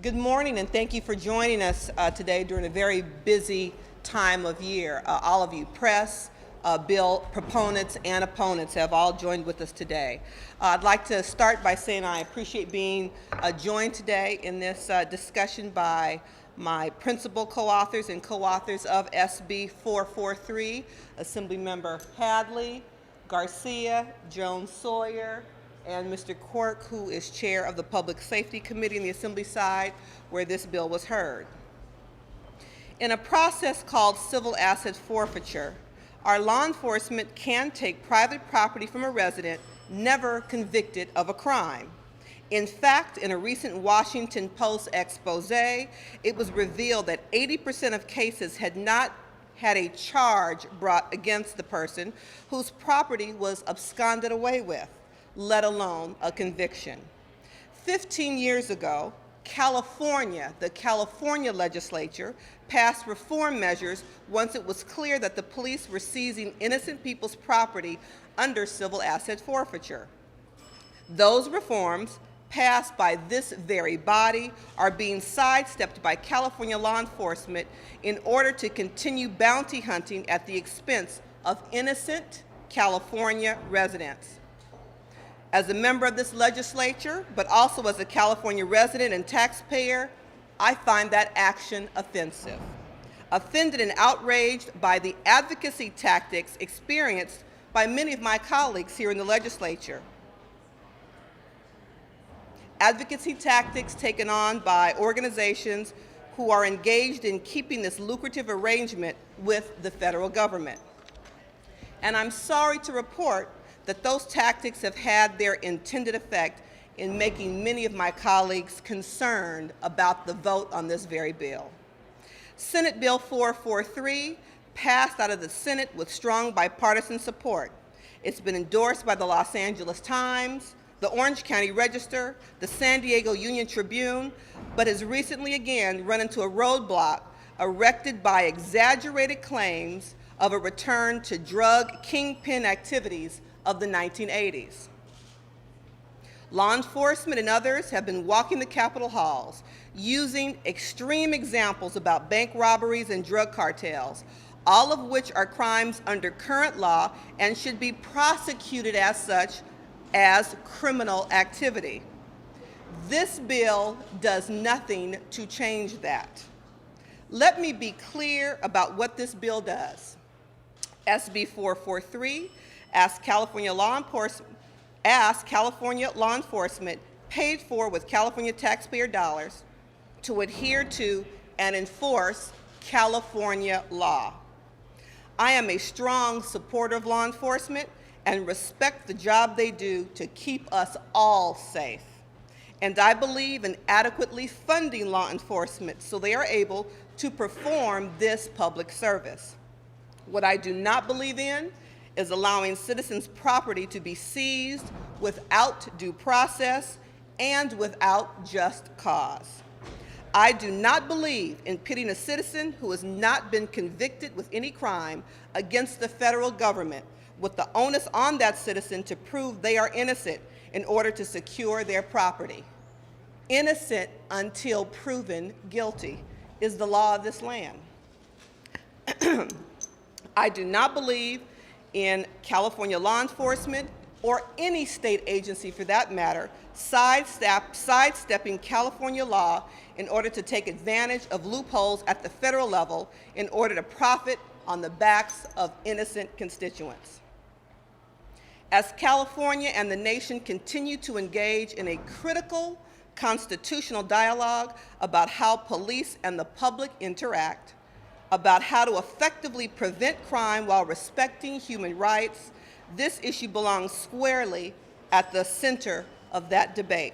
Good morning, and thank you for joining us today during a very busy time of year. All of you, press, bill proponents, and opponents have all joined with us today. I'd like to start by saying I appreciate being joined today in this discussion by my principal co-authors and co-authors of SB443, Assemblymember Hadley, Garcia, Jones Sawyer, and Mr. Quirk, who is chair of the Public Safety Committee in the Assembly side, where this bill was heard. In a process called civil asset forfeiture, our law enforcement can take private property from a resident never convicted of a crime. In fact, in a recent Washington Post expose, it was revealed that 80% of cases had not had a charge brought against the person whose property was absconded away with, let alone a conviction. 15 years ago, the California legislature passed reform measures once it was clear that the police were seizing innocent people's property under civil asset forfeiture. Those reforms, passed by this very body, are being sidestepped by California law enforcement in order to continue bounty hunting at the expense of innocent California residents. As a member of this legislature, but also as a California resident and taxpayer, I find that action offensive. Offended and outraged by the advocacy tactics experienced by many of my colleagues here in the legislature. Advocacy tactics taken on by organizations who are engaged in keeping this lucrative arrangement with the federal government. And I'm sorry to report that those tactics have had their intended effect in making many of my colleagues concerned about the vote on this very bill. Senate Bill 443 passed out of the Senate with strong bipartisan support. It's been endorsed by the Los Angeles Times, the Orange County Register, the San Diego Union Tribune, but has recently again run into a roadblock erected by exaggerated claims of a return to drug kingpin activities of the 1980s. Law enforcement and others have been walking the Capitol halls, using extreme examples about bank robberies and drug cartels, all of which are crimes under current law and should be prosecuted as such as criminal activity. This bill does nothing to change that. Let me be clear about what this bill does. SB 443 asks California law enforcement paid for with California taxpayer dollars to adhere to and enforce California law. I am a strong supporter of law enforcement and respect the job they do to keep us all safe. And I believe in adequately funding law enforcement so they are able to perform this public service. What I do not believe in is allowing citizens' property to be seized without due process and without just cause. I do not believe in pitting a citizen who has not been convicted with any crime against the federal government, with the onus on that citizen to prove they are innocent in order to secure their property. Innocent until proven guilty is the law of this land. I do not believe in California law enforcement, or any state agency for that matter, sidestepping California law in order to take advantage of loopholes at the federal level in order to profit on the backs of innocent constituents. As California and the nation continue to engage in a critical constitutional dialogue about how police and the public interact, about how to effectively prevent crime while respecting human rights, this issue belongs squarely at the center of that debate.